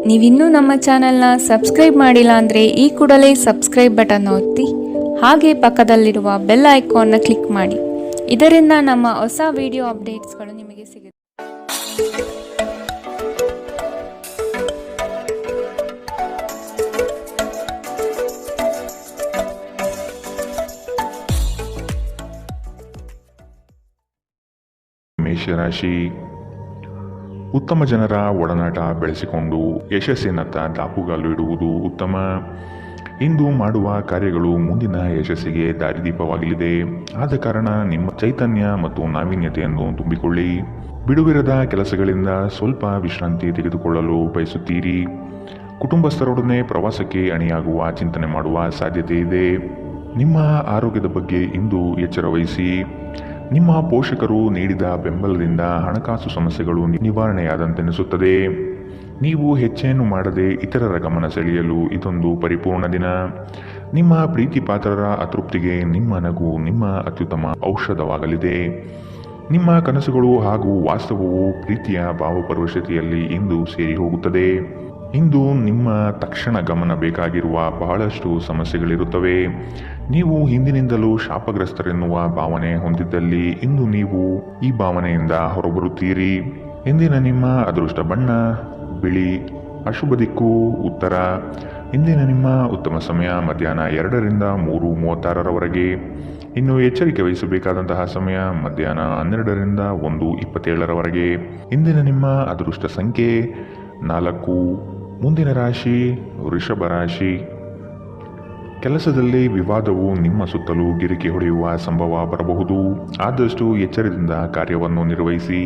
ನೀವಿನ್ನೂ ನಮ್ಮ ಚಾನೆಲ್ನ ಸಬ್ಸ್ಕ್ರೈಬ್ ಮಾಡಿಲ್ಲ ಅಂದರೆ ಈ ಕೂಡಲೇ ಸಬ್ಸ್ಕ್ರೈಬ್ ಬಟನ್ ಒತ್ತಿ ಹಾಗೆ ಪಕ್ಕದಲ್ಲಿರುವ ಬೆಲ್ ಐಕಾನ್ನ ಕ್ಲಿಕ್ ಮಾಡಿ. ಇದರಿಂದ ನಮ್ಮ ಹೊಸ ವಿಡಿಯೋ ಅಪ್ಡೇಟ್ಸ್ಗಳು ನಿಮಗೆ ಸಿಗುತ್ತೆ. ಮೇಷರಾಶಿ, ಉತ್ತಮ ಜನರ ಒಡನಾಟ ಬೆಳೆಸಿಕೊಂಡು ಯಶಸ್ಸಿನತ್ತ ದಾಪುಗಾಲು ಇಡುವುದು ಉತ್ತಮ. ಇಂದು ಮಾಡುವ ಕಾರ್ಯಗಳು ಮುಂದಿನ ಯಶಸ್ಸಿಗೆ ದಾರಿದೀಪವಾಗಲಿದೆ. ಆದ ಕಾರಣ ನಿಮ್ಮ ಚೈತನ್ಯ ಮತ್ತು ನಾವೀನ್ಯತೆಯನ್ನು ತುಂಬಿಕೊಳ್ಳಿ. ಬಿಡುವಿರದ ಕೆಲಸಗಳಿಂದ ಸ್ವಲ್ಪ ವಿಶ್ರಾಂತಿ ತೆಗೆದುಕೊಳ್ಳಲು ಬಯಸುತ್ತೀರಿ. ಕುಟುಂಬಸ್ಥರೊಡನೆ ಪ್ರವಾಸಕ್ಕೆ ಅಣಿಯಾಗುವ ಚಿಂತನೆ ಮಾಡುವ ಸಾಧ್ಯತೆ ಇದೆ. ನಿಮ್ಮ ಆರೋಗ್ಯದ ಬಗ್ಗೆ ಇಂದು ಎಚ್ಚರ ವಹಿಸಿ. ನಿಮ್ಮ ಪೋಷಕರು ನೀಡಿದ ಬೆಂಬಲದಿಂದ ಹಣಕಾಸು ಸಮಸ್ಯೆಗಳು ನಿವಾರಣೆಯಾದಂತೆನಿಸುತ್ತದೆ. ನೀವು ಹೆಚ್ಚೇನು ಮಾಡದೆ ಇತರರ ಗಮನ ಸೆಳೆಯಲು ಇದೊಂದು ಪರಿಪೂರ್ಣ ದಿನ. ನಿಮ್ಮ ಪ್ರೀತಿ ಪಾತ್ರರ ಅತೃಪ್ತಿಗೆ ನಿಮ್ಮ ನಗು ನಿಮ್ಮ ಅತ್ಯುತ್ತಮ ಔಷಧವಾಗಲಿದೆ. ನಿಮ್ಮ ಕನಸುಗಳು ಹಾಗೂ ವಾಸ್ತವವು ಪ್ರೀತಿಯ ಭಾವಪರವಶತೆಯಲ್ಲಿ ಇಂದು ಸೇರಿ ಹೋಗುತ್ತದೆ. ಇಂದು ನಿಮ್ಮ ತಕ್ಷಣ ಗಮನ ಬೇಕಾಗಿರುವ ಬಹಳಷ್ಟು ಸಮಸ್ಯೆಗಳಿರುತ್ತವೆ. ನೀವು ಹಿಂದಿನಿಂದಲೂ ಶಾಪಗ್ರಸ್ತರೆನ್ನುವ ಭಾವನೆ ಹೊಂದಿದ್ದಲ್ಲಿ ಇಂದು ನೀವು ಈ ಭಾವನೆಯಿಂದ ಹೊರಬರುತ್ತೀರಿ. ಇಂದಿನ ನಿಮ್ಮ ಅದೃಷ್ಟ ಬಣ್ಣ ಬಿಳಿ. ಅಶುಭ ದಿಕ್ಕು ಉತ್ತರ. ಇಂದಿನ ನಿಮ್ಮ ಉತ್ತಮ ಸಮಯ ಮಧ್ಯಾಹ್ನ 2ರಿಂದ 3:36ರವರೆಗೆ. ಇನ್ನು ಎಚ್ಚರಿಕೆ ವಹಿಸಬೇಕಾದಂತಹ ಸಮಯ ಮಧ್ಯಾಹ್ನ 12ರಿಂದ 1:27ರವರೆಗೆ. ಇಂದಿನ ನಿಮ್ಮ ಅದೃಷ್ಟ ಸಂಖ್ಯೆ 4. ಮುಂದಿನ ರಾಶಿ ವೃಷಭ ರಾಶಿ. ಕೆಲಸದಲ್ಲಿ ವಿವಾದವು ನಿಮ್ಮ ಸುತ್ತಲೂ ಗಿರಿಕಿ ಹೊಡೆಯುವ ಸಂಭವ ಬರಬಹುದು. ಆದಷ್ಟು ಎಚ್ಚರದಿಂದ ಕಾರ್ಯವನ್ನು ನಿರ್ವಹಿಸಿ.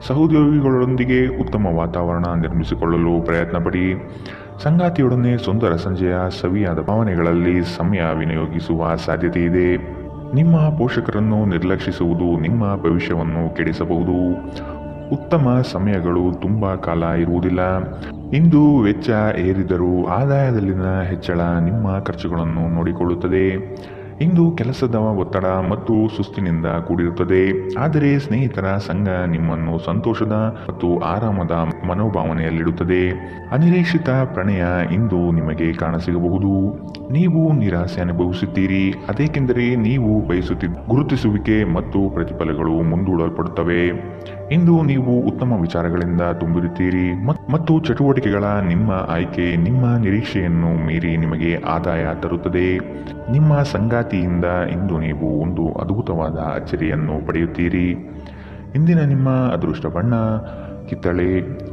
ಸಹೋದ್ಯೋಗಿಗಳೊಂದಿಗೆ ಉತ್ತಮ ವಾತಾವರಣ ನಿರ್ಮಿಸಿಕೊಳ್ಳಲು ಪ್ರಯತ್ನ ಪಡಿ. ಸಂಗಾತಿಯೊಡನೆ ಸುಂದರ ಸಂಜೆಯ ಸವಿಯಾದ ಭಾವನೆಗಳಲ್ಲಿ ಸಮಯ ವಿನಿಯೋಗಿಸುವ ಸಾಧ್ಯತೆ ಇದೆ. ನಿಮ್ಮ ಪೋಷಕರನ್ನು ನಿರ್ಲಕ್ಷಿಸುವುದು ನಿಮ್ಮ ಭವಿಷ್ಯವನ್ನು ಕೆಡಿಸಬಹುದು. ಉತ್ತಮ ಸಮಯಗಳು ತುಂಬ ಕಾಲ ಇರುವುದಿಲ್ಲ. ಇಂದು ವೆಚ್ಚ ಏರಿದರೂ ಆದಾಯದಲ್ಲಿನ ಹೆಚ್ಚಳ ನಿಮ್ಮ ಖರ್ಚುಗಳನ್ನು ನೋಡಿಕೊಳ್ಳುತ್ತದೆ. ಇಂದು ಕೆಲಸದ ಒತ್ತಡ ಮತ್ತು ಸುಸ್ತಿನಿಂದ ಕೂಡಿರುತ್ತದೆ. ಆದರೆ ಸ್ನೇಹಿತರ ಸಂಘ ನಿಮ್ಮನ್ನು ಸಂತೋಷದ ಮತ್ತು ಆರಾಮದ ಮನೋಭಾವನೆಯಲ್ಲಿಡುತ್ತದೆ. ಅನಿರೀಕ್ಷಿತ ಪ್ರಣಯ ಇಂದು ನಿಮಗೆ ಕಾಣಸಿಗಬಹುದು. ನೀವು ನಿರಾಸೆ ಅನುಭವಿಸುತ್ತೀರಿ. ಅದೇಕೆಂದರೆ ನೀವು ಬಯಸುತ್ತಿದ್ದ ಗುರುತಿಸುವಿಕೆ ಮತ್ತು ಪ್ರತಿಫಲಗಳು ಮುಂದೂಡಲ್ಪಡುತ್ತವೆ. ಇಂದು ನೀವು ಉತ್ತಮ ವಿಚಾರಗಳಿಂದ ತುಂಬಿರುತ್ತೀರಿ ಮತ್ತು ಚಟುವಟಿಕೆಗಳ ನಿಮ್ಮ ಆಯ್ಕೆ ನಿಮ್ಮ ನಿರೀಕ್ಷೆಯನ್ನು ಮೀರಿ ನಿಮಗೆ ಆದಾಯ ತರುತ್ತದೆ. ನಿಮ್ಮ ಸಂಗಾತಿಯಿಂದ ಇಂದು ನೀವು ಒಂದು ಅದ್ಭುತವಾದ ಅಚ್ಚರಿಯನ್ನು ಪಡೆಯುತ್ತೀರಿ. ಇಂದಿನ ನಿಮ್ಮ ಅದೃಷ್ಟ ಬಣ್ಣ ಕಿತ್ತಳೆ.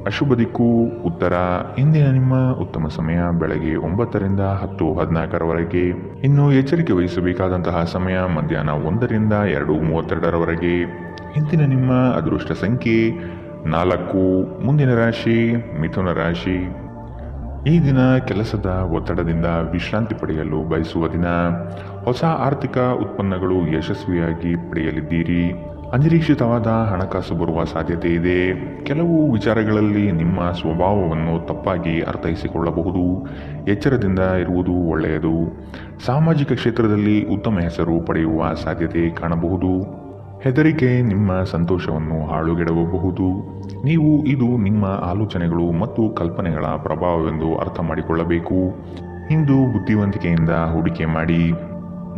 ಅಶುಭ ದಿಕ್ಕು ಉತ್ತರ. ಇಂದಿನ ನಿಮ್ಮ ಉತ್ತಮ ಸಮಯ ಬೆಳಗ್ಗೆ 9ರಿಂದ 10:14ರವರೆಗೆ. ಇನ್ನು ಎಚ್ಚರಿಕೆ ವಹಿಸಬೇಕಾದಂತಹ ಸಮಯ ಮಧ್ಯಾಹ್ನ 1ರಿಂದ 2:32ರವರೆಗೆ. ಇಂದಿನ ನಿಮ್ಮ ಅದೃಷ್ಟ ಸಂಖ್ಯೆ 4. ಮುಂದಿನ ರಾಶಿ ಮಿಥುನ ರಾಶಿ. ಈ ದಿನ ಕೆಲಸದ ಒತ್ತಡದಿಂದ ವಿಶ್ರಾಂತಿ ಪಡೆಯಲು ಬಯಸುವ ದಿನ. ಹೊಸ ಆರ್ಥಿಕ ಉತ್ಪನ್ನಗಳು ಯಶಸ್ವಿಯಾಗಿ ಪಡೆಯಲಿದ್ದೀರಿ. ಅನಿರೀಕ್ಷಿತವಾದ ಹಣಕಾಸು ಬರುವ ಸಾಧ್ಯತೆ ಇದೆ. ಕೆಲವು ವಿಚಾರಗಳಲ್ಲಿ ನಿಮ್ಮ ಸ್ವಭಾವವನ್ನು ತಪ್ಪಾಗಿ ಅರ್ಥೈಸಿಕೊಳ್ಳಬಹುದು. ಎಚ್ಚರದಿಂದ ಇರುವುದು ಒಳ್ಳೆಯದು. ಸಾಮಾಜಿಕ ಕ್ಷೇತ್ರದಲ್ಲಿ ಉತ್ತಮ ಹೆಸರು ಪಡೆಯುವ ಸಾಧ್ಯತೆ ಕಾಣಬಹುದು. ಹೆದರಿಕೆ ನಿಮ್ಮ ಸಂತೋಷವನ್ನು ಹಾಳುಗೆಡವಬಹುದು. ನೀವು ಇದು ನಿಮ್ಮ ಆಲೋಚನೆಗಳು ಮತ್ತು ಕಲ್ಪನೆಗಳ ಪ್ರಭಾವವೆಂದು ಅರ್ಥ ಮಾಡಿಕೊಳ್ಳಬೇಕು. ಇಂದು ಬುದ್ಧಿವಂತಿಕೆಯಿಂದ ಹೂಡಿಕೆ ಮಾಡಿ.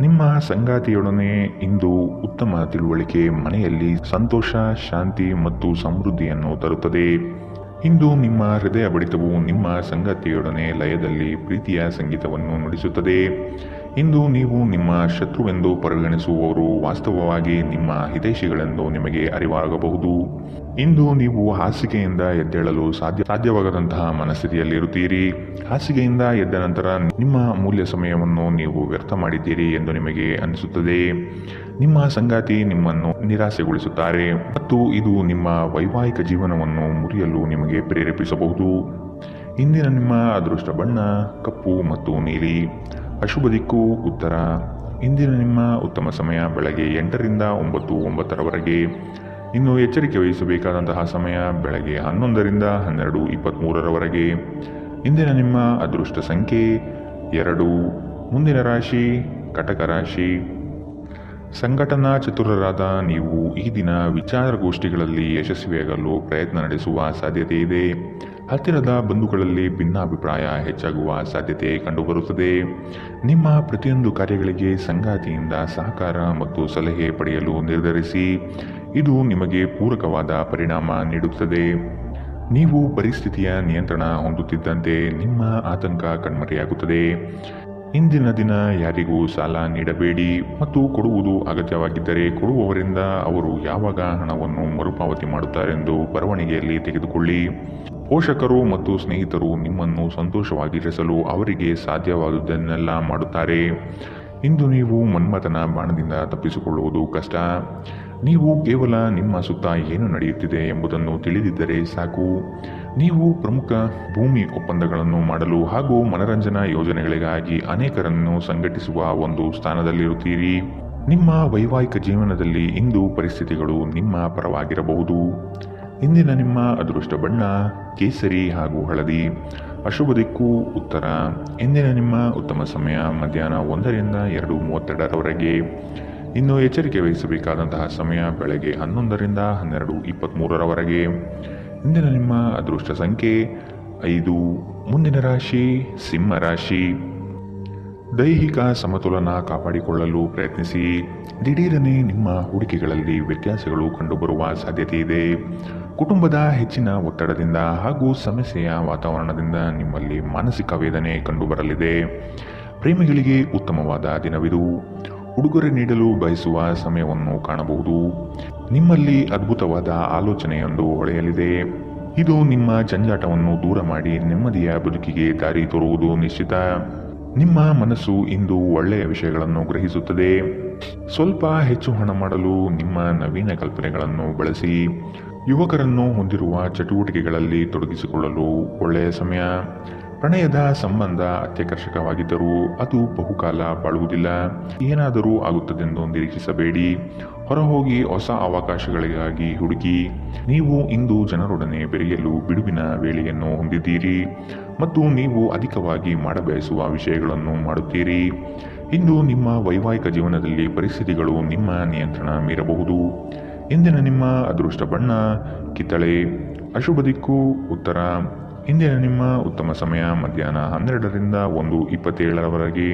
ನಿಮ್ಮ ಸಂಗಾತಿಯೊಡನೆ ಇಂದು ಉತ್ತಮ ತಿಳುವಳಿಕೆ ಮನೆಯಲ್ಲಿ ಸಂತೋಷ ಶಾಂತಿ ಮತ್ತು ಸಮೃದ್ಧಿಯನ್ನು ತರುತ್ತದೆ. ಇಂದು ನಿಮ್ಮ ಹೃದಯ ಬಡಿತವು ನಿಮ್ಮ ಸಂಗಾತಿಯೊಡನೆ ಲಯದಲ್ಲಿ ಪ್ರೀತಿಯ ಸಂಗೀತವನ್ನು ನುಡಿಸುತ್ತದೆ. ಇಂದು ನೀವು ನಿಮ್ಮ ಶತ್ರುವೆಂದು ಪರಿಗಣಿಸುವವರು ವಾಸ್ತವವಾಗಿ ನಿಮ್ಮ ಹಿತೈಷಿಗಳೆಂದು ನಿಮಗೆ ಅರಿವಾಗಬಹುದು. ಇಂದು ನೀವು ಹಾಸಿಗೆಯಿಂದ ಎದ್ದೇಳಲು ಸಾಧ್ಯವಾಗದಂತಹ ಮನಸ್ಥಿತಿಯಲ್ಲಿರುತ್ತೀರಿ. ಹಾಸಿಗೆಯಿಂದ ಎದ್ದ ನಂತರ ನಿಮ್ಮ ಅಮೂಲ್ಯ ಸಮಯವನ್ನು ನೀವು ವ್ಯರ್ಥ ಮಾಡಿದ್ದೀರಿ ಎಂದು ನಿಮಗೆ ಅನಿಸುತ್ತದೆ. ನಿಮ್ಮ ಸಂಗಾತಿ ನಿಮ್ಮನ್ನು ನಿರಾಸೆಗೊಳಿಸುತ್ತಾರೆ ಮತ್ತು ಇದು ನಿಮ್ಮ ವೈವಾಹಿಕ ಜೀವನವನ್ನು ಮುರಿಯಲು ನಿಮಗೆ ಪ್ರೇರೇಪಿಸಬಹುದು. ಇಂದಿನ ನಿಮ್ಮ ಅದೃಷ್ಟ ಬಣ್ಣ ಕಪ್ಪು ಮತ್ತು ನೀಲಿ. ಅಶುಭ ದಿಕ್ಕು ಉತ್ತರ. ಇಂದಿನ ನಿಮ್ಮ ಉತ್ತಮ ಸಮಯ ಬೆಳಗ್ಗೆ 8ರಿಂದ 9:09ರವರೆಗೆ. ಇನ್ನು ಎಚ್ಚರಿಕೆ ವಹಿಸಬೇಕಾದಂತಹ ಸಮಯ ಬೆಳಗ್ಗೆ 11ರಿಂದ 12:23ರವರೆಗೆ. ಇಂದಿನ ನಿಮ್ಮ ಅದೃಷ್ಟ ಸಂಖ್ಯೆ 2. ಮುಂದಿನ ರಾಶಿ ಕಟಕ ರಾಶಿ. ಸಂಘಟನಾ ಚತುರರಾದ ನೀವು ಈ ದಿನ ವಿಚಾರಗೋಷ್ಠಿಗಳಲ್ಲಿ ಯಶಸ್ವಿಯಾಗಲು ಪ್ರಯತ್ನ ನಡೆಸುವ ಸಾಧ್ಯತೆ ಇದೆ. ಹತ್ತಿರದ ಬಂಧುಗಳಲ್ಲಿ ಭಿನ್ನಾಭಿಪ್ರಾಯ ಹೆಚ್ಚಾಗುವ ಸಾಧ್ಯತೆ ಕಂಡುಬರುತ್ತದೆ. ನಿಮ್ಮ ಪ್ರತಿಯೊಂದು ಕಾರ್ಯಗಳಿಗೆ ಸಂಗಾತಿಯಿಂದ ಸಹಕಾರ ಮತ್ತು ಸಲಹೆ ಪಡೆಯಲು ನಿರ್ಧರಿಸಿ. ಇದು ನಿಮಗೆ ಪೂರಕವಾದ ಪರಿಣಾಮ ನೀಡುತ್ತದೆ. ನೀವು ಪರಿಸ್ಥಿತಿಯ ನಿಯಂತ್ರಣ ಹೊಂದುತ್ತಿದ್ದಂತೆ ನಿಮ್ಮ ಆತಂಕ ಕಣ್ಮರೆಯಾಗುತ್ತದೆ. ಇಂದಿನ ದಿನ ಯಾರಿಗೂ ಸಾಲ ನೀಡಬೇಡಿ ಮತ್ತು ಕೊಡುವುದು ಅಗತ್ಯವಾಗಿದ್ದರೆ ಕೊಡುವವರಿಂದ ಅವರು ಯಾವಾಗ ಹಣವನ್ನು ಮರುಪಾವತಿ ಮಾಡುತ್ತಾರೆಂದು ಬರವಣಿಗೆಯಲ್ಲಿ ತೆಗೆದುಕೊಳ್ಳಿ. ಪೋಷಕರು ಮತ್ತು ಸ್ನೇಹಿತರು ನಿಮ್ಮನ್ನು ಸಂತೋಷವಾಗಿರಿಸಲು ಅವರಿಗೆ ಸಾಧ್ಯವಾದುದನ್ನೆಲ್ಲ ಮಾಡುತ್ತಾರೆ. ಇಂದು ನೀವು ಮನ್ಮಥನ ಬಾಣದಿಂದ ತಪ್ಪಿಸಿಕೊಳ್ಳುವುದು ಕಷ್ಟ. ನೀವು ಕೇವಲ ನಿಮ್ಮ ಸುತ್ತ ಏನು ನಡೆಯುತ್ತಿದೆ ಎಂಬುದನ್ನು ತಿಳಿದಿದ್ದರೆ ಸಾಕು. ನೀವು ಪ್ರಮುಖ ಭೂಮಿ ಒಪ್ಪಂದಗಳನ್ನು ಮಾಡಲು ಹಾಗೂ ಮನರಂಜನಾ ಯೋಜನೆಗಳಿಗಾಗಿ ಅನೇಕರನ್ನು ಸಂಘಟಿಸುವ ಒಂದು ಸ್ಥಾನದಲ್ಲಿರುತ್ತೀರಿ. ನಿಮ್ಮ ವೈವಾಹಿಕ ಜೀವನದಲ್ಲಿ ಇಂದು ಪರಿಸ್ಥಿತಿಗಳು ನಿಮ್ಮ ಪರವಾಗಿರಬಹುದು. ಇಂದಿನ ನಿಮ್ಮ ಅದೃಷ್ಟ ಬಣ್ಣ ಕೇಸರಿ ಹಾಗೂ ಹಳದಿ. ಅಶುಭ ದಿಕ್ಕು ಉತ್ತರ. ಇಂದಿನ ನಿಮ್ಮ ಉತ್ತಮ ಸಮಯ ಮಧ್ಯಾಹ್ನ 1ರಿಂದ 2:32ರವರೆಗೆ. ಇನ್ನು ಎಚ್ಚರಿಕೆ ವಹಿಸಬೇಕಾದಂತಹ ಸಮಯ ಬೆಳಗ್ಗೆ 11ರಿಂದ 12:23ರವರೆಗೆ. ಇಂದಿನ ನಿಮ್ಮ ಅದೃಷ್ಟ ಸಂಖ್ಯೆ 5. ಮುಂದಿನ ರಾಶಿ ಸಿಂಹ ರಾಶಿ. ದೈಹಿಕ ಸಮತೋಲನ ಕಾಪಾಡಿಕೊಳ್ಳಲು ಪ್ರಯತ್ನಿಸಿ. ದಿಢೀರನೆ ನಿಮ್ಮ ಹೂಡಿಕೆಗಳಲ್ಲಿ ವ್ಯತ್ಯಾಸಗಳು ಕಂಡುಬರುವ ಸಾಧ್ಯತೆ ಇದೆ. ಕುಟುಂಬದ ಹೆಚ್ಚಿನ ಒತ್ತಡದಿಂದ ಹಾಗೂ ಸಮಸ್ಯೆಯ ವಾತಾವರಣದಿಂದ ನಿಮ್ಮಲ್ಲಿ ಮಾನಸಿಕ ವೇದನೆ ಕಂಡುಬರಲಿದೆ. ಪ್ರೇಮಿಗಳಿಗೆ ಉತ್ತಮವಾದ ದಿನವಿದು. ಉಡುಗೊರೆ ನೀಡಲು ಬಯಸುವ ಸಮಯವನ್ನು ಕಾಣಬಹುದು. ನಿಮ್ಮಲ್ಲಿ ಅದ್ಭುತವಾದ ಆಲೋಚನೆಯೊಂದು ಹೊಳೆಯಲಿದೆ. ಇದು ನಿಮ್ಮ ಜಂಜಾಟವನ್ನು ದೂರ ಮಾಡಿ ನೆಮ್ಮದಿಯ ಬದುಕಿಗೆ ದಾರಿ ತೋರುವುದು ನಿಶ್ಚಿತ. ನಿಮ್ಮ ಮನಸ್ಸು ಇಂದು ಒಳ್ಳೆಯ ವಿಷಯಗಳನ್ನು ಗ್ರಹಿಸುತ್ತದೆ. ಸ್ವಲ್ಪ ಹೆಚ್ಚು ಹಣ ಮಾಡಲು ನಿಮ್ಮ ನವೀನ ಕಲ್ಪನೆಗಳನ್ನು ಬಳಸಿ. ಯುವಕರನ್ನು ಹೊಂದಿರುವ ಚಟುವಟಿಕೆಗಳಲ್ಲಿ ತೊಡಗಿಸಿಕೊಳ್ಳಲು ಒಳ್ಳೆಯ ಸಮಯ. ಪ್ರಣಯದ ಸಂಬಂಧ ಅತ್ಯಾಕರ್ಷಕವಾಗಿದ್ದರೂ ಅದು ಬಹುಕಾಲ ಬಾಳುವುದಿಲ್ಲ. ಏನಾದರೂ ಆಗುತ್ತದೆಂದು ನಿರೀಕ್ಷಿಸಬೇಡಿ. ಹೊರಹೋಗಿ ಹೊಸ ಅವಕಾಶಗಳಿಗಾಗಿ ಹುಡುಕಿ. ನೀವು ಇಂದು ಜನರೊಡನೆ ಬೆರೆಯಲು ಬಿಡುವಿನ ವೇಳೆಯನ್ನು ಹೊಂದಿದ್ದೀರಿ ಮತ್ತು ನೀವು ಅಧಿಕವಾಗಿ ಮಾಡಬಯಸುವ ವಿಷಯಗಳನ್ನು ಮಾಡುತ್ತೀರಿ. ಇಂದು ನಿಮ್ಮ ವೈವಾಹಿಕ ಜೀವನದಲ್ಲಿ ಪರಿಸ್ಥಿತಿಗಳು ನಿಮ್ಮ ನಿಯಂತ್ರಣ ಮೀರಬಹುದು. ಇಂದಿನ ನಿಮ್ಮ ಅದೃಷ್ಟ ಬಣ್ಣ ಕಿತ್ತಳೆ. ಅಶುಭ ದಿಕ್ಕು ಉತ್ತರ. ಇಂದಿನ ನಿಮ್ಮ ಉತ್ತಮ ಸಮಯ ಮಧ್ಯಾಹ್ನ 12ರಿಂದ 1:27ರವರೆಗೆ.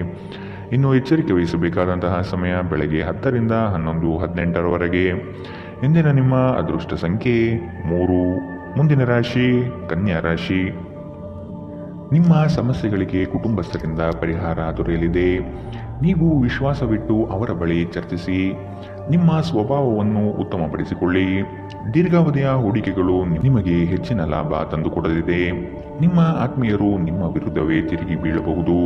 ಇನ್ನು ಎಚ್ಚರಿಕೆ ವಹಿಸಬೇಕಾದಂತಹ ಸಮಯ ಬೆಳಗ್ಗೆ 10ರಿಂದ 11:18ರವರೆಗೆ. ಇಂದಿನ ನಿಮ್ಮ ಅದೃಷ್ಟ ಸಂಖ್ಯೆ 3. ಮುಂದಿನ ರಾಶಿ ಕನ್ಯಾ ರಾಶಿ. ನಿಮ್ಮ ಸಮಸ್ಯೆಗಳಿಗೆ ಕುಟುಂಬಸ್ಥರಿಂದ ಪರಿಹಾರ ದೊರೆಯಲಿದೆ. ನೀವು ವಿಶ್ವಾಸವಿಟ್ಟು ಅವರ ಬಳಿ ಚರ್ಚಿಸಿ. ನಿಮ್ಮ ಸ್ವಭಾವವನ್ನು ಉತ್ತಮಪಡಿಸಿಕೊಳ್ಳಿ. ದೀರ್ಘಾವಧಿಯ ಹೂಡಿಕೆಗಳು ನಿಮಗೆ ಹೆಚ್ಚಿನ ಲಾಭ ತಂದುಕೊಡಲಿದೆ. ನಿಮ್ಮ ಆತ್ಮೀಯರು ನಿಮ್ಮ ವಿರುದ್ಧವೇ ತಿರುಗಿ ಬೀಳಬಹುದು.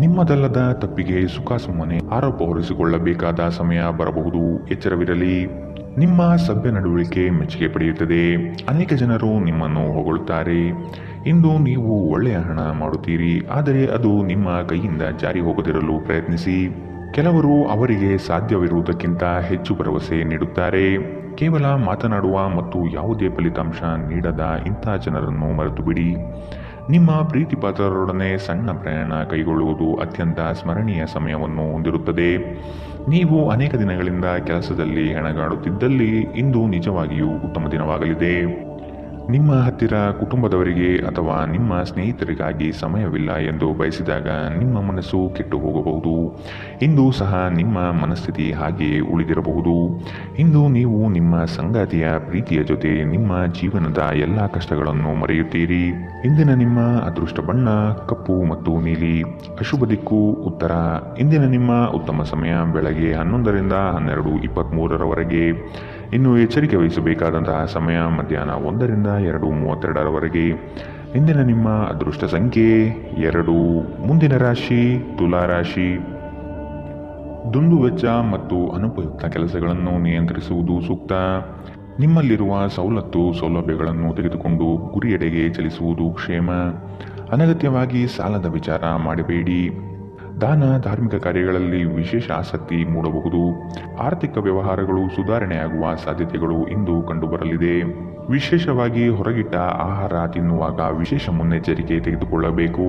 ನಿಮ್ಮದಲ್ಲದ ತಪ್ಪಿಗೆ ಸುಖಾಸುಮ್ಮನೆ ಆರೋಪ ಹೊರಿಸಿಕೊಳ್ಳಬೇಕಾದ ಸಮಯ ಬರಬಹುದು. ಎಚ್ಚರವಿರಲಿ. ನಿಮ್ಮ ಸಭ್ಯ ನಡವಳಿಕೆ ಮೆಚ್ಚುಗೆ ಪಡೆಯುತ್ತದೆ. ಅನೇಕ ಜನರು ನಿಮ್ಮನ್ನು ಹೊಗಳುತ್ತಾರೆ. ಇಂದು ನೀವು ಒಳ್ಳೆಯ ಹಣ ಮಾಡುತ್ತೀರಿ, ಆದರೆ ಅದು ನಿಮ್ಮ ಕೈಯಿಂದ ಜಾರಿ ಹೋಗದಿರಲು ಪ್ರಯತ್ನಿಸಿ. ಕೆಲವರು ಅವರಿಗೆ ಸಾಧ್ಯವಿರುವುದಕ್ಕಿಂತ ಹೆಚ್ಚು ಭರವಸೆ ನೀಡುತ್ತಾರೆ. ಕೇವಲ ಮಾತನಾಡುವ ಮತ್ತು ಯಾವುದೇ ಫಲಿತಾಂಶ ನೀಡದ ಇಂಥ ಜನರನ್ನು ಮರೆತು ಬಿಡಿ. ನಿಮ್ಮ ಪ್ರೀತಿಪಾತ್ರರೊಡನೆ ಸಣ್ಣ ಪ್ರಯಾಣ ಕೈಗೊಳ್ಳುವುದು ಅತ್ಯಂತ ಸ್ಮರಣೀಯ ಸಮಯವನ್ನು ಹೊಂದಿರುತ್ತದೆ. ನೀವು ಅನೇಕ ದಿನಗಳಿಂದ ಕೆಲಸದಲ್ಲಿ ಹೆಣಗಾಡುತ್ತಿದ್ದಲ್ಲಿ ಇಂದು ನಿಜವಾಗಿಯೂ ಉತ್ತಮ ದಿನವಾಗಲಿದೆ. ನಿಮ್ಮ ಹತ್ತಿರ ಕುಟುಂಬದವರಿಗೆ ಅಥವಾ ನಿಮ್ಮ ಸ್ನೇಹಿತರಿಗಾಗಿ ಸಮಯವಿಲ್ಲ ಎಂದು ಬಯಸಿದಾಗ ನಿಮ್ಮ ಮನಸ್ಸು ಕೆಟ್ಟು ಹೋಗಬಹುದು. ಇಂದು ಸಹ ನಿಮ್ಮ ಮನಸ್ಥಿತಿ ಹಾಗೆಯೇ ಉಳಿದಿರಬಹುದು. ಇಂದು ನೀವು ನಿಮ್ಮ ಸಂಗಾತಿಯ ಪ್ರೀತಿಯ ಜೊತೆ ನಿಮ್ಮ ಜೀವನದ ಎಲ್ಲ ಕಷ್ಟಗಳನ್ನು ಮರೆಯುತ್ತೀರಿ. ಇಂದಿನ ನಿಮ್ಮ ಅದೃಷ್ಟ ಬಣ್ಣ ಕಪ್ಪು ಮತ್ತು ನೀಲಿ. ಅಶುಭ ದಿಕ್ಕು ಉತ್ತರ. ಇಂದಿನ ನಿಮ್ಮ ಉತ್ತಮ ಸಮಯ ಬೆಳಗ್ಗೆ 11ರಿಂದ 12:23ರವರೆಗೆ. ಇನ್ನು ಎಚ್ಚರಿಕೆ ವಹಿಸಬೇಕಾದಂತಹ ಸಮಯ ಮಧ್ಯಾಹ್ನ 1ರಿಂದ 2:32ರವರೆಗೆ. ಇಂದಿನ ನಿಮ್ಮ ಅದೃಷ್ಟ ಸಂಖ್ಯೆ 2. ಮುಂದಿನ ರಾಶಿ ತುಲಾ ರಾಶಿ. ದುಂದುವೆಚ್ಚ ಮತ್ತು ಅನುಪಯುಕ್ತ ಕೆಲಸಗಳನ್ನು ನಿಯಂತ್ರಿಸುವುದು ಸೂಕ್ತ. ನಿಮ್ಮಲ್ಲಿರುವ ಸೌಲಭ್ಯಗಳನ್ನು ತೆಗೆದುಕೊಂಡು ಗುರಿಯೆಡೆಗೆ ಚಲಿಸುವುದು ಕ್ಷೇಮ. ಅನಗತ್ಯವಾಗಿ ಸಾಲದ ವಿಚಾರ ಮಾಡಬೇಡಿ. ದಾನ ಧಾರ್ಮಿಕ ಕಾರ್ಯಗಳಲ್ಲಿ ವಿಶೇಷ ಆಸಕ್ತಿ ಮೂಡಬಹುದು. ಆರ್ಥಿಕ ವ್ಯವಹಾರಗಳು ಸುಧಾರಣೆಯಾಗುವ ಸಾಧ್ಯತೆಗಳು ಇಂದು ಕಂಡುಬರಲಿದೆ. ವಿಶೇಷವಾಗಿ ಹೊರಗಿಟ್ಟ ಆಹಾರ ತಿನ್ನುವಾಗ ವಿಶೇಷ ಮುನ್ನೆಚ್ಚರಿಕೆ ತೆಗೆದುಕೊಳ್ಳಬೇಕು.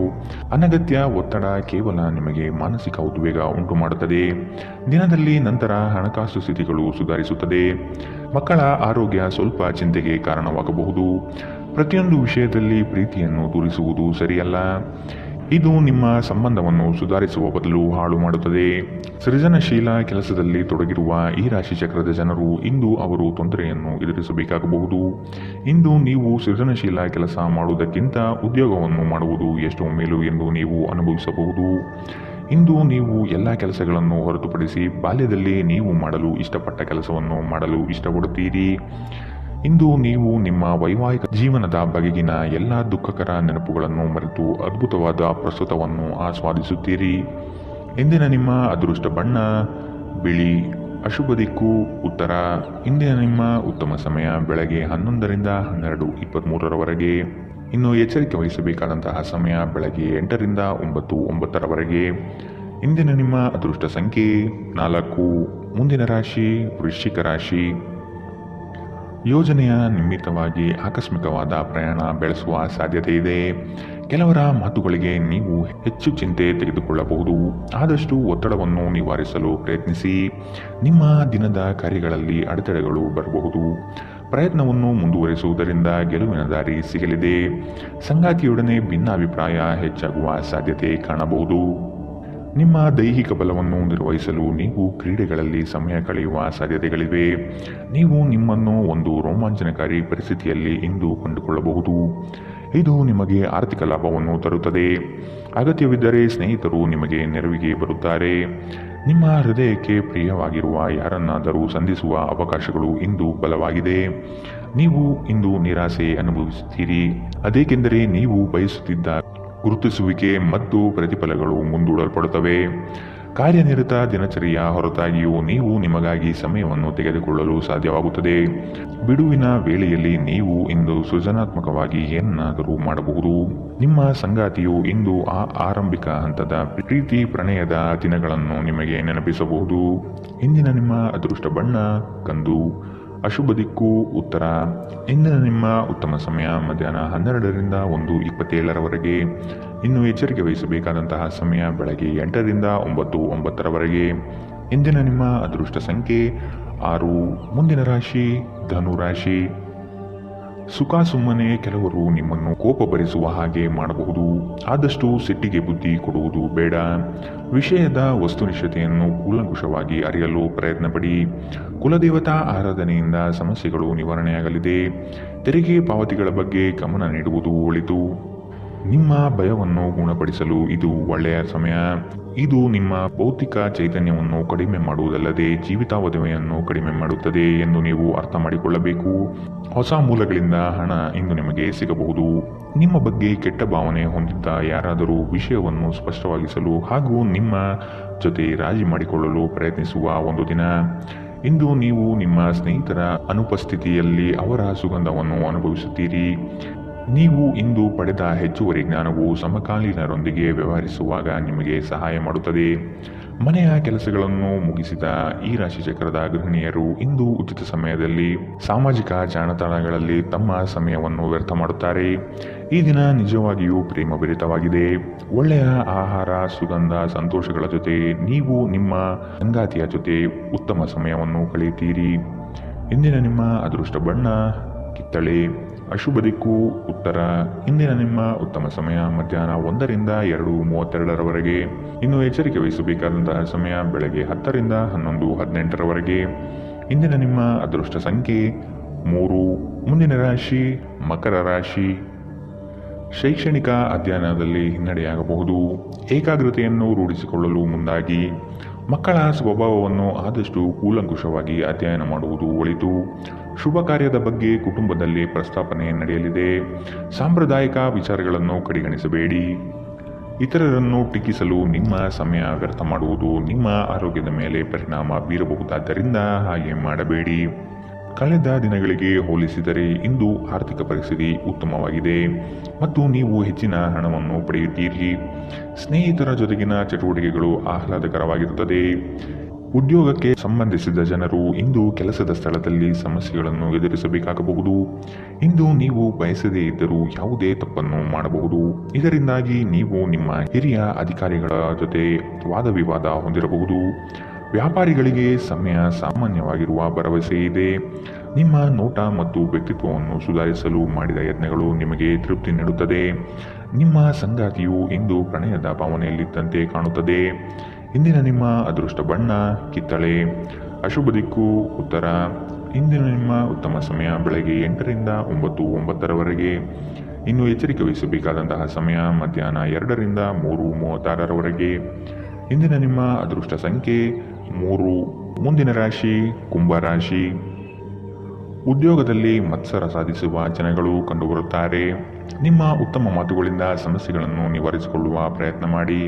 ಅನಗತ್ಯ ಒತ್ತಡ ಕೇವಲ ನಿಮಗೆ ಮಾನಸಿಕ ಉದ್ವೇಗ ಉಂಟು ಮಾಡುತ್ತದೆ. ದಿನದಲ್ಲಿ ನಂತರ ಹಣಕಾಸು ಸ್ಥಿತಿಗಳು ಸುಧಾರಿಸುತ್ತದೆ. ಮಕ್ಕಳ ಆರೋಗ್ಯ ಸ್ವಲ್ಪ ಚಿಂತೆಗೆ ಕಾರಣವಾಗಬಹುದು. ಪ್ರತಿಯೊಂದು ವಿಷಯದಲ್ಲಿ ಪ್ರೀತಿಯನ್ನು ತೋರಿಸುವುದು ಸರಿಯಲ್ಲ. ಇದು ನಿಮ್ಮ ಸಂಬಂಧವನ್ನು ಸುಧಾರಿಸುವ ಬದಲು ಹಾಳು ಮಾಡುತ್ತದೆ. ಸೃಜನಶೀಲ ಕೆಲಸದಲ್ಲಿ ತೊಡಗಿರುವ ಈ ರಾಶಿ ಚಕ್ರದ ಜನರು ಇಂದು ಅವರು ತೊಂದರೆಯನ್ನು ಎದುರಿಸಬೇಕಾಗಬಹುದು. ಇಂದು ನೀವು ಸೃಜನಶೀಲ ಕೆಲಸ ಮಾಡುವುದಕ್ಕಿಂತ ಉದ್ಯೋಗವನ್ನು ಮಾಡುವುದು ಎಷ್ಟೋ ಮೇಲು ಎಂದು ನೀವು ಅನುಭವಿಸಬಹುದು. ಇಂದು ನೀವು ಎಲ್ಲ ಕೆಲಸಗಳನ್ನು ಹೊರತುಪಡಿಸಿ ಬಾಲ್ಯದಲ್ಲಿ ನೀವು ಮಾಡಲು ಇಷ್ಟಪಟ್ಟ ಕೆಲಸವನ್ನು ಮಾಡಲು ಇಷ್ಟಪಡುತ್ತೀರಿ. ಇಂದು ನೀವು ನಿಮ್ಮ ವೈವಾಹಿಕ ಜೀವನದ ಬಗೆಗಿನ ಎಲ್ಲ ದುಃಖಕರ ನೆನಪುಗಳನ್ನು ಮರೆತು ಅದ್ಭುತವಾದ ಪ್ರಸ್ತುತವನ್ನು ಆಸ್ವಾದಿಸುತ್ತೀರಿ. ಇಂದಿನ ನಿಮ್ಮ ಅದೃಷ್ಟ ಬಣ್ಣ ಬಿಳಿ. ಅಶುಭ ದಿಕ್ಕು ಉತ್ತರ. ಇಂದಿನ ನಿಮ್ಮ ಉತ್ತಮ ಸಮಯ ಬೆಳಗ್ಗೆ 11ರಿಂದ 12:23 ಇನ್ನು ಎಚ್ಚರಿಕೆ ವಹಿಸಬೇಕಾದಂತಹ ಸಮಯ ಬೆಳಗ್ಗೆ 8ರಿಂದ 9:09 ಇಂದಿನ ನಿಮ್ಮ ಅದೃಷ್ಟ ಸಂಖ್ಯೆ 4. ಮುಂದಿನ ರಾಶಿ ವೃಶ್ಚಿಕ ರಾಶಿ. ಯೋಜನೆಯ ನಿಮಿತ್ತವಾಗಿ ಆಕಸ್ಮಿಕವಾದ ಪ್ರಯಾಣ ಬೆಳೆಸುವ ಸಾಧ್ಯತೆ ಇದೆ. ಕೆಲವರ ಮಾತುಗಳಿಗೆ ನೀವು ಹೆಚ್ಚು ಚಿಂತೆ ತೆಗೆದುಕೊಳ್ಳಬಹುದು. ಆದಷ್ಟು ಒತ್ತಡವನ್ನು ನಿವಾರಿಸಲು ಪ್ರಯತ್ನಿಸಿ. ನಿಮ್ಮ ದಿನದ ಕಾರ್ಯಗಳಲ್ಲಿ ಅಡೆತಡೆಗಳು ಬರಬಹುದು. ಪ್ರಯತ್ನವನ್ನು ಮುಂದುವರಿಸುವುದರಿಂದ ಗೆಲುವಿನ ದಾರಿ ಸಿಗಲಿದೆ. ಸಂಗಾತಿಯೊಡನೆ ಭಿನ್ನಾಭಿಪ್ರಾಯ ಹೆಚ್ಚಾಗುವ ಸಾಧ್ಯತೆ ಕಾಣಬಹುದು. ನಿಮ್ಮ ದೈಹಿಕ ಬಲವನ್ನು ನಿರ್ವಹಿಸಲು ನೀವು ಕ್ರೀಡೆಗಳಲ್ಲಿ ಸಮಯ ಕಳೆಯುವ ಸಾಧ್ಯತೆಗಳಿವೆ. ನೀವು ನಿಮ್ಮನ್ನು ಒಂದು ರೋಮಾಂಚನಕಾರಿ ಪರಿಸ್ಥಿತಿಯಲ್ಲಿ ಇಂದು ಕಂಡುಕೊಳ್ಳಬಹುದು. ಇದು ನಿಮಗೆ ಆರ್ಥಿಕ ಲಾಭವನ್ನು ತರುತ್ತದೆ. ಅಗತ್ಯವಿದ್ದರೆ ಸ್ನೇಹಿತರು ನಿಮಗೆ ನೆರವಿಗೆ ಬರುತ್ತಾರೆ. ನಿಮ್ಮ ಹೃದಯಕ್ಕೆ ಪ್ರಿಯವಾಗಿರುವ ಯಾರನ್ನಾದರೂ ಸಂಧಿಸುವ ಅವಕಾಶಗಳು ಇಂದು ಬಲವಾಗಿದೆ. ನೀವು ಇಂದು ನಿರಾಸೆ ಅನುಭವಿಸುತ್ತೀರಿ. ಅದೇಕೆಂದರೆ ನೀವು ಬಯಸುತ್ತಿದ್ದ ಗುರುತಿಸುವಿಕೆ ಮತ್ತು ಪ್ರತಿಫಲಗಳು ಮುಂದೂಡಲ್ಪಡುತ್ತವೆ. ಕಾರ್ಯನಿರತ ದಿನಚರಿಯ ಹೊರತಾಗಿಯೂ ನೀವು ನಿಮಗಾಗಿ ಸಮಯವನ್ನು ತೆಗೆದುಕೊಳ್ಳಲು ಸಾಧ್ಯವಾಗುತ್ತದೆ. ಬಿಡುವಿನ ವೇಳೆಯಲ್ಲಿ ನೀವು ಇಂದು ಸೃಜನಾತ್ಮಕವಾಗಿ ಏನನ್ನಾದರೂ ಮಾಡಬಹುದು. ನಿಮ್ಮ ಸಂಗಾತಿಯು ಇಂದು ಆ ಆರಂಭಿಕ ಹಂತದ ಪ್ರೀತಿ ಪ್ರಣಯದ ದಿನಗಳನ್ನು ನಿಮಗೆ ನೆನಪಿಸಬಹುದು. ಇಂದಿನ ನಿಮ್ಮ ಅದೃಷ್ಟ ಬಣ್ಣ ಕಂದು. ಅಶುಭ ದಿಕ್ಕು ಉತ್ತರ. ಇಂದಿನ ನಿಮ್ಮ ಉತ್ತಮ ಸಮಯ ಮಧ್ಯಾಹ್ನ 12ರಿಂದ 1:27 ಇನ್ನು ಎಚ್ಚರಿಕೆ ವಹಿಸಬೇಕಾದಂತಹ ಸಮಯ ಬೆಳಗ್ಗೆ 8ರಿಂದ 9:09 ಇಂದಿನ ನಿಮ್ಮ ಅದೃಷ್ಟ ಸಂಖ್ಯೆ 6. ಮುಂದಿನ ರಾಶಿ ಧನು ರಾಶಿ. ಸುಖ ಸುಮ್ಮನೆ ಕೆಲವರು ನಿಮ್ಮನ್ನು ಕೋಪ ಭರಿಸುವ ಹಾಗೆ ಮಾಡಬಹುದು. ಆದಷ್ಟು ಸಿಟ್ಟಿಗೆ ಬುದ್ಧಿ ಕೊಡುವುದು ಬೇಡ. ವಿಷಯದ ವಸ್ತುನಿಷ್ಠತೆಯನ್ನು ಕೂಲಂಕುಷವಾಗಿ ಅರಿಯಲು ಪ್ರಯತ್ನ ಪಡಿ. ಕುಲದೇವತಾ ಆರಾಧನೆಯಿಂದ ಸಮಸ್ಯೆಗಳು ನಿವಾರಣೆಯಾಗಲಿದೆ. ತೆರಿಗೆ ಪಾವತಿಗಳ ಬಗ್ಗೆ ಗಮನ ನೀಡುವುದು ಒಳಿತು. ನಿಮ್ಮ ಭಯವನ್ನು ಗುಣಪಡಿಸಲು ಇದು ಒಳ್ಳೆಯ ಸಮಯ. ಇದು ನಿಮ್ಮ ಭೌತಿಕ ಚೈತನ್ಯವನ್ನು ಕಡಿಮೆ ಮಾಡುವುದಲ್ಲದೆ ಜೀವಿತಾವಧಿಯನ್ನು ಕಡಿಮೆ ಮಾಡುತ್ತದೆ ಎಂದು ನೀವು ಅರ್ಥ ಮಾಡಿಕೊಳ್ಳಬೇಕು. ಹೊಸ ಮೂಲಗಳಿಂದ ಹಣ ಇಂದು ನಿಮಗೆ ಸಿಗಬಹುದು. ನಿಮ್ಮ ಬಗ್ಗೆ ಕೆಟ್ಟ ಭಾವನೆ ಹೊಂದಿದ್ದ ಯಾರಾದರೂ ವಿಷಯವನ್ನು ಸ್ಪಷ್ಟವಾಗಿಸಲು ಹಾಗೂ ನಿಮ್ಮ ಜೊತೆ ರಾಜಿ ಮಾಡಿಕೊಳ್ಳಲು ಪ್ರಯತ್ನಿಸುವ ಒಂದು ದಿನ. ಇಂದು ನೀವು ನಿಮ್ಮ ಸ್ನೇಹಿತರ ಅನುಪಸ್ಥಿತಿಯಲ್ಲಿ ಅವರ ಸುಗಂಧವನ್ನು ಅನುಭವಿಸುತ್ತೀರಿ. ನೀವು ಇಂದು ಪಡೆದ ಹೆಚ್ಚುವರಿ ಜ್ಞಾನವು ಸಮಕಾಲೀನರೊಂದಿಗೆ ವ್ಯವಹರಿಸುವಾಗ ನಿಮಗೆ ಸಹಾಯ ಮಾಡುತ್ತದೆ. ಮನೆಯ ಕೆಲಸಗಳನ್ನು ಮುಗಿಸಿದ ಈ ರಾಶಿಚಕ್ರದ ಗೃಹಿಣಿಯರು ಇಂದು ಉಚಿತ ಸಮಯದಲ್ಲಿ ಸಾಮಾಜಿಕ ಜಾಲತಾಣಗಳಲ್ಲಿ ತಮ್ಮ ಸಮಯವನ್ನು ವ್ಯರ್ಥ ಮಾಡುತ್ತಾರೆ. ಈ ದಿನ ನಿಜವಾಗಿಯೂ ಪ್ರೇಮಭರಿತವಾಗಿದೆ. ಒಳ್ಳೆಯ ಆಹಾರ, ಸುಗಂಧ, ಸಂತೋಷಗಳ ಜೊತೆ ನೀವು ನಿಮ್ಮ ಸಂಗಾತಿಯ ಜೊತೆ ಉತ್ತಮ ಸಮಯವನ್ನು ಕಳೆಯುತ್ತೀರಿ. ಇಂದಿನ ನಿಮ್ಮ ಅದೃಷ್ಟ ಬಣ್ಣ ಕಿತ್ತಳೆ. ಅಶುಭ ದಿಕ್ಕು ಉತ್ತರ. ಇಂದಿನ ನಿಮ್ಮ ಉತ್ತಮ ಸಮಯ ಮಧ್ಯಾಹ್ನ 1ರಿಂದ 2:32 ಇನ್ನು ಎಚ್ಚರಿಕೆ ವಹಿಸಬೇಕಾದಂತಹ ಸಮಯ ಬೆಳಗ್ಗೆ 10ರಿಂದ 11:18 ಇಂದಿನ ನಿಮ್ಮ ಅದೃಷ್ಟ ಸಂಖ್ಯೆ 3. ಮುಂದಿನ ರಾಶಿ ಮಕರ ರಾಶಿ. ಶೈಕ್ಷಣಿಕ ಅಧ್ಯಯನದಲ್ಲಿ ಹಿನ್ನಡೆಯಾಗಬಹುದು. ಏಕಾಗ್ರತೆಯನ್ನು ರೂಢಿಸಿಕೊಳ್ಳಲು ಮುಂದಾಗಿ. ಮಕ್ಕಳ ಸ್ವಭಾವವನ್ನು ಆದಷ್ಟು ಕೂಲಂಕುಷವಾಗಿ ಅಧ್ಯಯನ ಮಾಡುವುದು ಒಳಿತು. ಶುಭ ಕಾರ್ಯದ ಬಗ್ಗೆ ಕುಟುಂಬದಲ್ಲಿ ಪ್ರಸ್ತಾಪನೆ ನಡೆಯಲಿದೆ. ಸಾಂಪ್ರದಾಯಿಕ ವಿಚಾರಗಳನ್ನು ಕಡೆಗಣಿಸಬೇಡಿ. ಇತರರನ್ನು ಟೀಕಿಸಲು ನಿಮ್ಮ ಸಮಯ ವ್ಯರ್ಥ ಮಾಡುವುದು ನಿಮ್ಮ ಆರೋಗ್ಯದ ಮೇಲೆ ಪರಿಣಾಮ ಬೀರಬಹುದಾದ್ದರಿಂದ ಹಾಗೆ ಮಾಡಬೇಡಿ. ಕಳೆದ ದಿನಗಳಿಗೆ ಹೋಲಿಸಿದರೆ ಇಂದು ಆರ್ಥಿಕ ಪರಿಸ್ಥಿತಿ ಉತ್ತಮವಾಗಿದೆ ಮತ್ತು ನೀವು ಹೆಚ್ಚಿನ ಹಣವನ್ನು ಪಡೆಯುತ್ತೀರಿ. ಸ್ನೇಹಿತರ ಜೊತೆಗಿನ ಚಟುವಟಿಕೆಗಳು ಆಹ್ಲಾದಕರವಾಗಿರುತ್ತದೆ. ಉದ್ಯೋಗಕ್ಕೆ ಸಂಬಂಧಿಸಿದ ಜನರು ಇಂದು ಕೆಲಸದ ಸ್ಥಳದಲ್ಲಿ ಸಮಸ್ಯೆಗಳನ್ನು ಎದುರಿಸಬೇಕಾಗಬಹುದು. ಇಂದು ನೀವು ಬಯಸದೇ ಇದ್ದರೂ ಯಾವುದೇ ತಪ್ಪನ್ನು ಮಾಡಬಹುದು. ಇದರಿಂದಾಗಿ ನೀವು ನಿಮ್ಮ ಹಿರಿಯ ಅಧಿಕಾರಿಗಳ ಜೊತೆ ವಾದವಿವಾದ ಹೊಂದಿರಬಹುದು. ವ್ಯಾಪಾರಿಗಳಿಗೆ ಸಮಯ ಸಾಮಾನ್ಯವಾಗಿರುವ ಭರವಸೆ ಇದೆ. ನಿಮ್ಮ ನೋಟ ಮತ್ತು ವ್ಯಕ್ತಿತ್ವವನ್ನು ಸುಧಾರಿಸಲು ಮಾಡಿದ ಯತ್ನಗಳು ನಿಮಗೆ ತೃಪ್ತಿ ನೀಡುತ್ತದೆ. ನಿಮ್ಮ ಸಂಗಾತಿಯು ಇಂದು ಪ್ರಣಯದ ಭಾವನೆಯಲ್ಲಿದ್ದಂತೆ ಕಾಣುತ್ತದೆ. ಇಂದಿನ ನಿಮ್ಮ ಅದೃಷ್ಟ ಬಣ್ಣ ಕಿತ್ತಳೆ. ಅಶುಭ ದಿಕ್ಕು ಉತ್ತರ. ಇಂದಿನ ನಿಮ್ಮ ಉತ್ತಮ ಸಮಯ ಬೆಳಗ್ಗೆ 8ರಿಂದ 9:09 ಇನ್ನು ಎಚ್ಚರಿಕೆ ವಹಿಸಬೇಕಾದಂತಹ ಸಮಯ ಮಧ್ಯಾಹ್ನ 2ರಿಂದ 3:36 ಇಂದಿನ ನಿಮ್ಮ ಅದೃಷ್ಟ ಸಂಖ್ಯೆ 3. ಮುಂದಿನ ರಾಶಿ ಕುಂಭರಾಶಿ. ಉದ್ಯೋಗದಲ್ಲಿ ಮತ್ಸರ ಸಾಧಿಸುವ ಜನಗಳು ಕಂಡುಬರುತ್ತಾರೆ. ನಿಮ್ಮ ಉತ್ತಮ ಮಾತುಗಳಿಂದ ಸಮಸ್ಯೆಗಳನ್ನು ನಿವಾರಿಸಿಕೊಳ್ಳುವ ಪ್ರಯತ್ನ ಮಾಡಿ.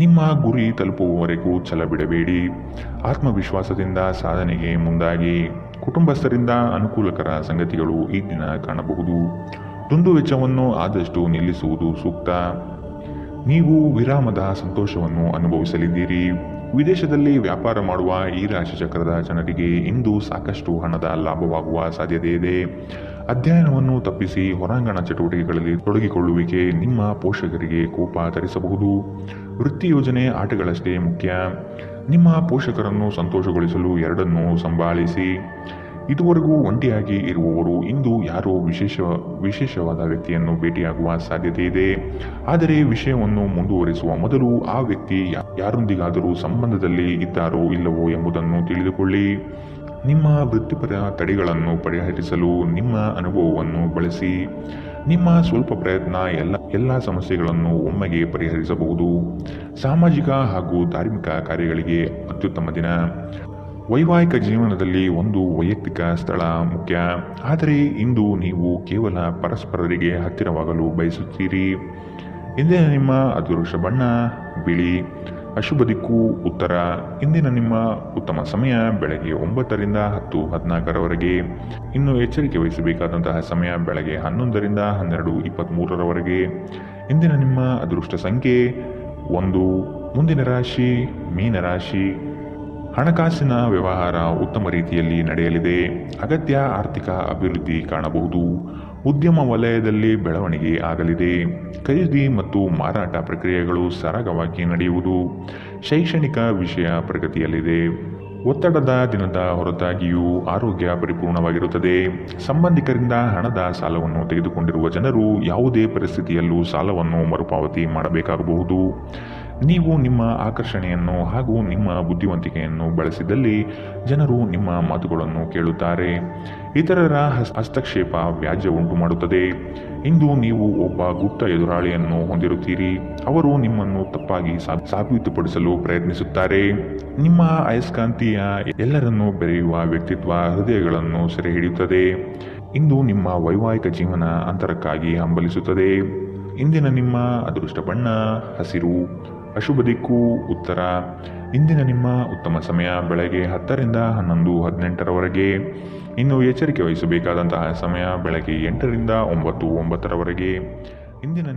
ನಿಮ್ಮ ಗುರಿ ತಲುಪುವವರೆಗೂ ಛಲ ಬಿಡಬೇಡಿ. ಆತ್ಮವಿಶ್ವಾಸದಿಂದ ಸಾಧನೆಗೆ ಮುಂದಾಗಿ. ಕುಟುಂಬಸ್ಥರಿಂದ ಅನುಕೂಲಕರ ಸಂಗತಿಗಳು ಈ ದಿನ ಕಾಣಬಹುದು. ದುಂದು ವೆಚ್ಚವನ್ನು ಆದಷ್ಟು ನಿಲ್ಲಿಸುವುದು ಸೂಕ್ತ. ನೀವು ವಿರಾಮದ ಸಂತೋಷವನ್ನು ಅನುಭವಿಸಲಿದ್ದೀರಿ. ವಿದೇಶದಲ್ಲಿ ವ್ಯಾಪಾರ ಮಾಡುವ ಈ ರಾಶಿ ಚಕ್ರದ ಜನರಿಗೆ ಇಂದು ಸಾಕಷ್ಟು ಹಣದ ಲಾಭವಾಗುವ ಸಾಧ್ಯತೆ ಇದೆ. ಅಧ್ಯಯನವನ್ನು ತಪ್ಪಿಸಿ ಹೊರಾಂಗಣ ಚಟುವಟಿಕೆಗಳಲ್ಲಿ ತೊಡಗಿಕೊಳ್ಳುವಿಕೆ ನಿಮ್ಮ ಪೋಷಕರಿಗೆ ಕೋಪ ತರಿಸಬಹುದು. ವೃತ್ತಿ ಯೋಜನೆ ಆಟಗಳಷ್ಟೇ ಮುಖ್ಯ. ನಿಮ್ಮ ಪೋಷಕರನ್ನು ಸಂತೋಷಗೊಳಿಸಲು ಎರಡನ್ನೂ ಸಂಭಾಳಿಸಿ. ಇದುವರೆಗೂ ಒಂಟಿಯಾಗಿ ಇರುವವರು ಇಂದು ಯಾರೋ ವಿಶೇಷವಾದ ವ್ಯಕ್ತಿಯನ್ನು ಭೇಟಿಯಾಗುವ ಸಾಧ್ಯತೆ ಇದೆ. ಆದರೆ ವಿಷಯವನ್ನು ಮುಂದುವರಿಸುವ ಮೊದಲು ಆ ವ್ಯಕ್ತಿ ಯಾರೊಂದಿಗಾದರೂ ಸಂಬಂಧದಲ್ಲಿ ಇದ್ದಾರೋ ಇಲ್ಲವೋ ಎಂಬುದನ್ನು ತಿಳಿದುಕೊಳ್ಳಿ. ನಿಮ್ಮ ವೃತ್ತಿಪರ ತಡೆಗಳನ್ನು ಪರಿಹರಿಸಲು ನಿಮ್ಮ ಅನುಭವವನ್ನು ಬಳಸಿ. ನಿಮ್ಮ ಸ್ವಲ್ಪ ಪ್ರಯತ್ನ ಎಲ್ಲ ಸಮಸ್ಯೆಗಳನ್ನು ಒಮ್ಮೆಗೆ ಪರಿಹರಿಸಬಹುದು. ಸಾಮಾಜಿಕ ಹಾಗೂ ಧಾರ್ಮಿಕ ಕಾರ್ಯಗಳಿಗೆ ಅತ್ಯುತ್ತಮ ದಿನ. ವೈವಾಹಿಕ ಜೀವನದಲ್ಲಿ ಒಂದು ವೈಯಕ್ತಿಕ ಸ್ಥಳ ಮುಖ್ಯ. ಆದರೆ ಇಂದು ನೀವು ಕೇವಲ ಪರಸ್ಪರರಿಗೆ ಹತ್ತಿರವಾಗಲು ಬಯಸುತ್ತೀರಿ. ಇಂದಿನ ನಿಮ್ಮ ಅದೃಷ್ಟ ಬಣ್ಣ ಬಿಳಿ. ಅಶುಭ ದಿಕ್ಕು ಉತ್ತರ. ಇಂದಿನ ನಿಮ್ಮ ಉತ್ತಮ ಸಮಯ ಬೆಳಗ್ಗೆ 9ರಿಂದ 10:14 ಇನ್ನು ಎಚ್ಚರಿಕೆ ವಹಿಸಬೇಕಾದಂತಹ ಸಮಯ ಬೆಳಗ್ಗೆ 11ರಿಂದ 12:23 ಇಂದಿನ ನಿಮ್ಮ ಅದೃಷ್ಟ ಸಂಖ್ಯೆ 1. ಮುಂದಿನ ರಾಶಿ ಮೀನರಾಶಿ. ಹಣಕಾಸಿನ ವ್ಯವಹಾರ ಉತ್ತಮ ರೀತಿಯಲ್ಲಿ ನಡೆಯಲಿದೆ. ಅಗತ್ಯ ಆರ್ಥಿಕ ಅಭಿವೃದ್ಧಿ ಕಾಣಬಹುದು. ಉದ್ಯಮ ವಲಯದಲ್ಲಿ ಬೆಳವಣಿಗೆ ಆಗಲಿದೆ. ಖರೀದಿ ಮತ್ತು ಮಾರಾಟ ಪ್ರಕ್ರಿಯೆಗಳು ಸರಾಗವಾಗಿ ನಡೆಯುವುದು. ಶೈಕ್ಷಣಿಕ ವಿಷಯ ಪ್ರಗತಿಯಲ್ಲಿದೆ. ಒತ್ತಡದ ದಿನದ ಹೊರತಾಗಿಯೂ ಆರೋಗ್ಯ ಪರಿಪೂರ್ಣವಾಗಿರುತ್ತದೆ. ಸಂಬಂಧಿಕರಿಂದ ಹಣದ ಸಾಲವನ್ನು ತೆಗೆದುಕೊಂಡಿರುವ ಜನರು ಯಾವುದೇ ಪರಿಸ್ಥಿತಿಯಲ್ಲೂ ಸಾಲವನ್ನು ಮರುಪಾವತಿ ಮಾಡಬೇಕಾಗಬಹುದು. ನೀವು ನಿಮ್ಮ ಆಕರ್ಷಣೆಯನ್ನು ಹಾಗೂ ನಿಮ್ಮ ಬುದ್ಧಿವಂತಿಕೆಯನ್ನು ಬಳಸಿದಲ್ಲಿ ಜನರು ನಿಮ್ಮ ಮಾತುಗಳನ್ನು ಕೇಳುತ್ತಾರೆ. ಇತರರ ಹಸ್ತಕ್ಷೇಪ ವ್ಯಾಜ್ಯ ಉಂಟು ಮಾಡುತ್ತದೆ. ಇಂದು ನೀವು ಒಬ್ಬ ಗುಪ್ತ ಎದುರಾಳಿಯನ್ನು ಹೊಂದಿರುತ್ತೀರಿ. ಅವರು ನಿಮ್ಮನ್ನು ತಪ್ಪಾಗಿ ಸಾಬೀತುಪಡಿಸಲು ಪ್ರಯತ್ನಿಸುತ್ತಾರೆ. ನಿಮ್ಮ ಅಯಸ್ಕಾಂತೀಯ ಎಲ್ಲರನ್ನೂ ಬೆರೆಯುವ ವ್ಯಕ್ತಿತ್ವ ಹೃದಯಗಳನ್ನು ಸೆರೆ ಹಿಡಿಯುತ್ತದೆ. ಇಂದು ನಿಮ್ಮ ವೈವಾಹಿಕ ಜೀವನ ಅಂತರಕ್ಕಾಗಿ ಹಂಬಲಿಸುತ್ತದೆ. ಇಂದಿನ ನಿಮ್ಮ ಅದೃಷ್ಟ ಬಣ್ಣ ಹಸಿರು. ಅಶುಭ ದಿಕ್ಕು ಉತ್ತರ. ಇಂದಿನ ನಿಮ್ಮ ಉತ್ತಮ ಸಮಯ ಬೆಳಗ್ಗೆ 10ರಿಂದ 11:18 ಇನ್ನು ಎಚ್ಚರಿಕೆ ವಹಿಸಬೇಕಾದಂತಹ ಸಮಯ ಬೆಳಗ್ಗೆ 8ರಿಂದ 9:09 ಇಂದಿನ